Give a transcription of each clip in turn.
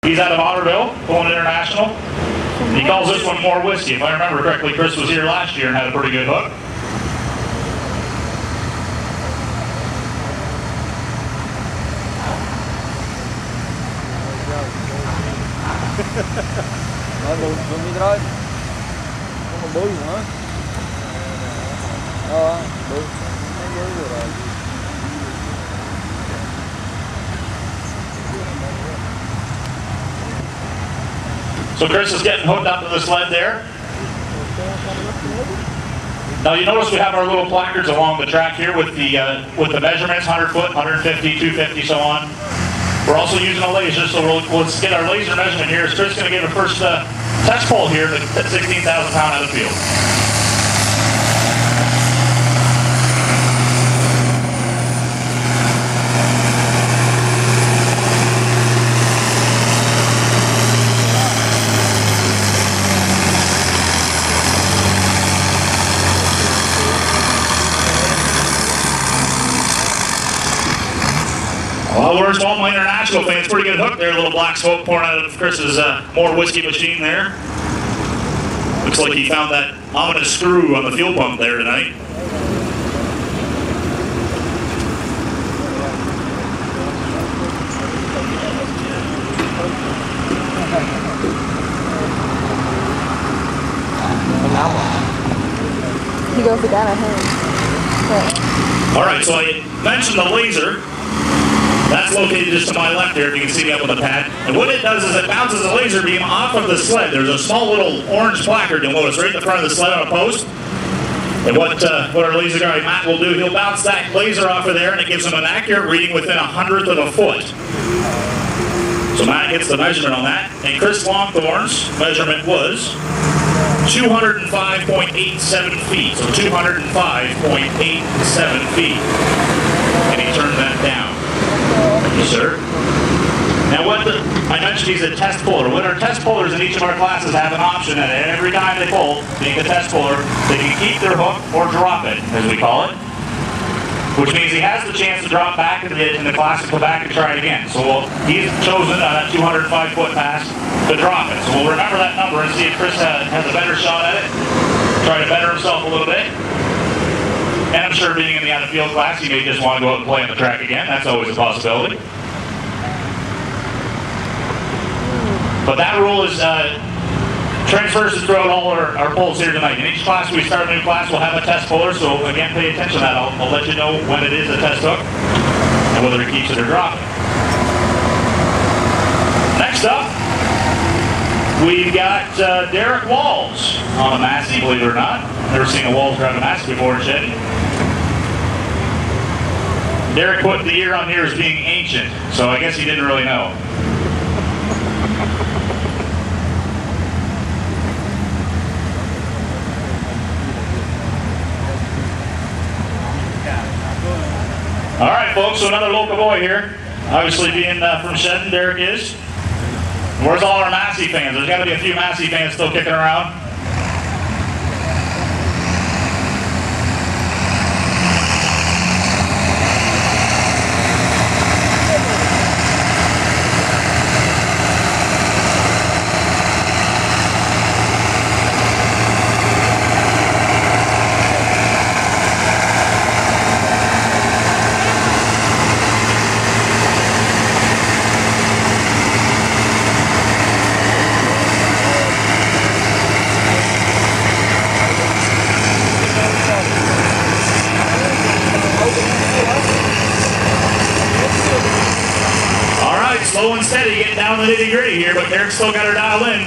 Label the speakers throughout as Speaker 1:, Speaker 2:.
Speaker 1: He's out of Otterville, pulling international. He calls this one More Whiskey. If I remember correctly, Chris was here last year and had a pretty good hook. So Chris is getting hooked up to the sled there. Now you notice we have our little placards along the track here with the measurements, 100 foot, 150, 250, so on. We're also using a laser, so let's get our laser measurement here. Chris is going to give a first test pull here at 16,000 pound out of the field. Well, where's all my international fans? Pretty good hook there. A little black smoke pouring out of Chris's More Whiskey machine there. Looks like he found that ominous screw on the fuel pump there tonight.
Speaker 2: He goes down at home.
Speaker 1: All right, so I mentioned the laser. That's located just to my left here, if you can see me up on the pad. And what it does is it bounces the laser beam off of the sled. There's a small little orange placard, you'll notice, right in the front of the sled on a post. And what our laser guy, Matt, will do, he'll bounce that laser off of there, and it gives him an accurate reading within 1/100th of a foot. So Matt gets the measurement on that. And Chris Longthorn's measurement was 205.87 feet. So 205.87 feet. And he turned that down. Yes, sir. Now, I mentioned he's a test puller. What our test pullers in each of our classes have an option that every time they pull, being a test puller, they can keep their hook or drop it, as we call it. Which means he has the chance to drop back in the class and come back and try it again. So he's chosen on that 205-foot pass to drop it. So we'll remember that number and see if Chris has a better shot at it. Try to better himself a little bit. And I'm sure being in the out-of-field class, he may just want to go out and play on the track again. That's always a possibility. But that rule is transfers throughout all our pulls here tonight. In each class we start a new class, we'll have a test puller, so again, pay attention to that. I'll let you know when it is a test hook and whether it keeps it or drops it. Next up, we've got Derek Walls on a Massey, believe it or not. Never seen a Walls drive a Massey before in Shedden. Derek put the year on here as being ancient, so I guess he didn't really know. All right, folks, so another local boy here. Obviously being from Shedden, Derek is. Where's all our Massey fans? There's got to be a few Massey fans still kicking around. Slow and steady, getting down the nitty-gritty here, but Derek's still got her dialed in.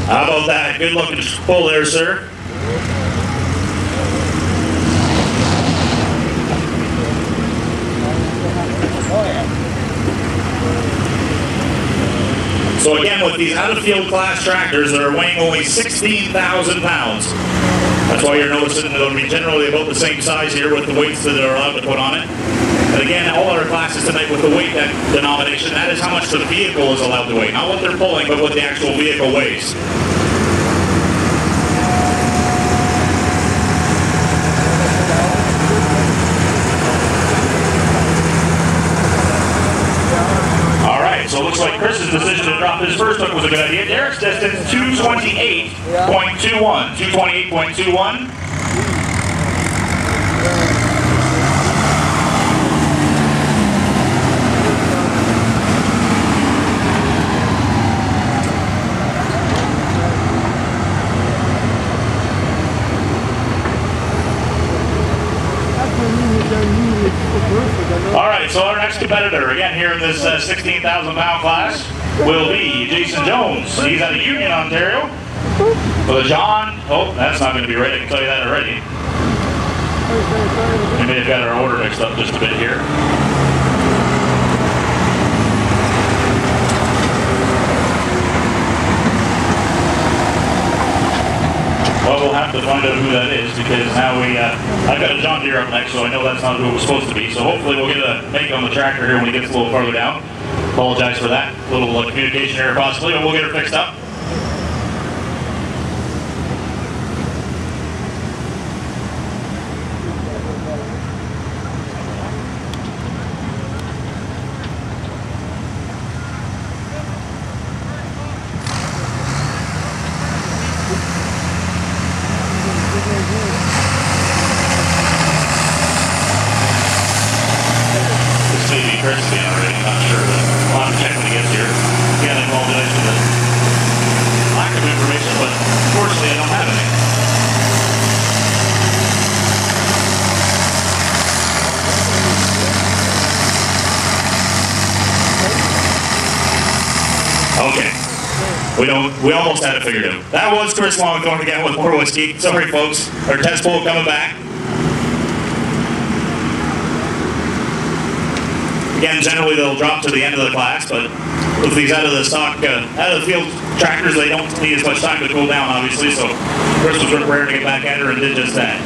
Speaker 1: How about that? Good looking pull there, sir. So again, with these out-of-field class tractors that are weighing only 16,000 pounds, that's why you're noticing they'll be generally about the same size here with the weights that are allowed to put on it. And again, all our classes tonight with the weight denomination, that is how much the vehicle is allowed to weigh. Not what they're pulling, but what the actual vehicle weighs. decision to drop his first hook was a good idea. Derek's distance, 228.21. 228.21.
Speaker 2: All
Speaker 1: right, so our next competitor, again here in this 16,000-pound class, will be Jason Jones. He's out of Union, Ontario. For the John, oh, that's not going to be right, I can tell you that already. We may have got our order mixed up just a bit here. Well, we'll have to find out who that is, because now I've got a John Deere up next, so I know that's not who it was supposed to be. So hopefully we'll get a make on the tractor here when he gets a little farther down. Apologize for that. A little communication error possibly, but we'll get her fixed up. Crispy already, not sure, but we'll have to check when he gets here. Again, I apologize for the lack of information, but unfortunately I don't have any. Okay. We almost had it figured out. That was Chris Longthorne again with more whiskey. Sorry folks, our test poll coming back. Again, generally they'll drop to the end of the class, but with these out of the stock, out of the field tractors, they don't need as much time to cool down, obviously, so Chris was prepared to get back at her and did just that.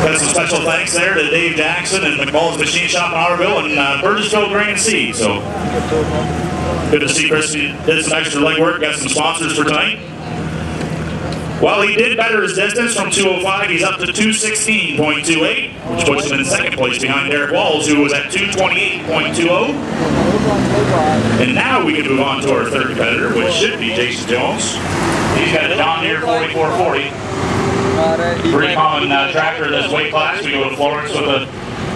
Speaker 1: Got some special thanks there to Dave Jackson and McMullen's Machine Shop in Otterville and Burgessville Grain and Seed. So good to see Chris did some extra legwork, got some sponsors for tonight. Well, he did better his distance from 205. He's up to 216.28, which puts him in second place behind Derek Walls, who was at 228.20. And now we can move on to our third competitor, which should be Jason Jones. He's got a John Deere 4440. Pretty common tractor in this weight class. We go to Florence with a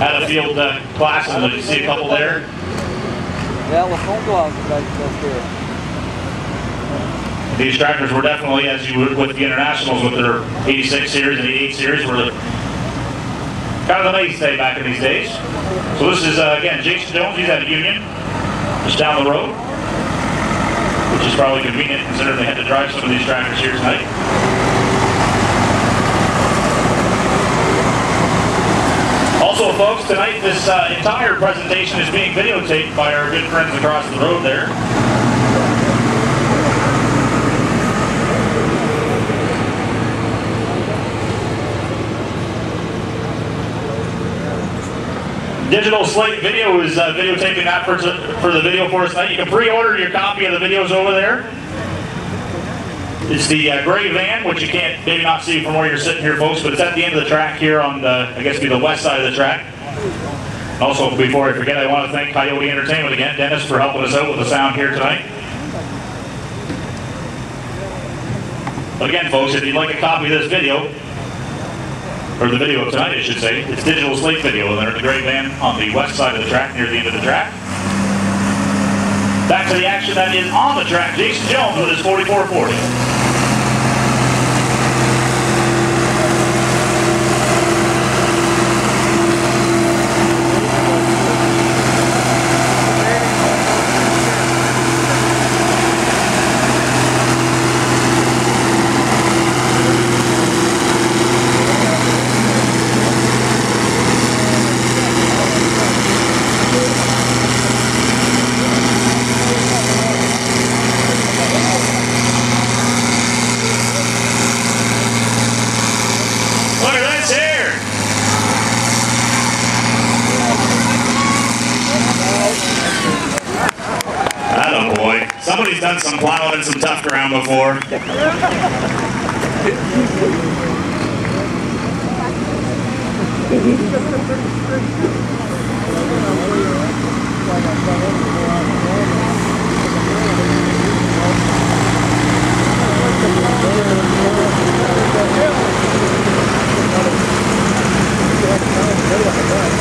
Speaker 1: out-of-field class, and you see a couple there. These tractors were definitely, as you would with the internationals with their 86 series and 88 series, were kind of the mainstay back in these days. So this is, again, Jason Jones. He's out of Union, just down the road, which is probably convenient considering they had to drive some of these tractors here tonight. Also, folks, tonight this entire presentation is being videotaped by our good friends across the road there. Digital Slate Video is videotaping that for the video for us tonight. You can pre-order your copy of the videos over there. It's the gray van, which you can't maybe not see from where you're sitting here, folks, but it's at the end of the track here on the, I guess, be the west side of the track. Also, before I forget, I want to thank Coyote Entertainment again, Dennis, for helping us out with the sound here tonight. But again, folks, if you'd like a copy of this video, or the video of tonight, I should say, it's Digital Slate Video, and they're at the gray van on the west side of the track, near the end of the track. Back to the action that is on the track. Jason Jones with his 4440. Somebody's done some plowing and some tough ground before.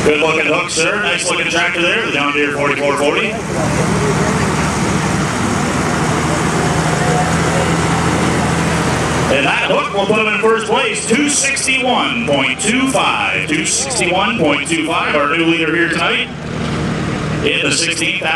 Speaker 1: Good looking hook, sir. Nice looking tractor there, the John Deere 4440. And that hook will put him in first place, 261.25. 261.25, our new leader here tonight in the 16,000.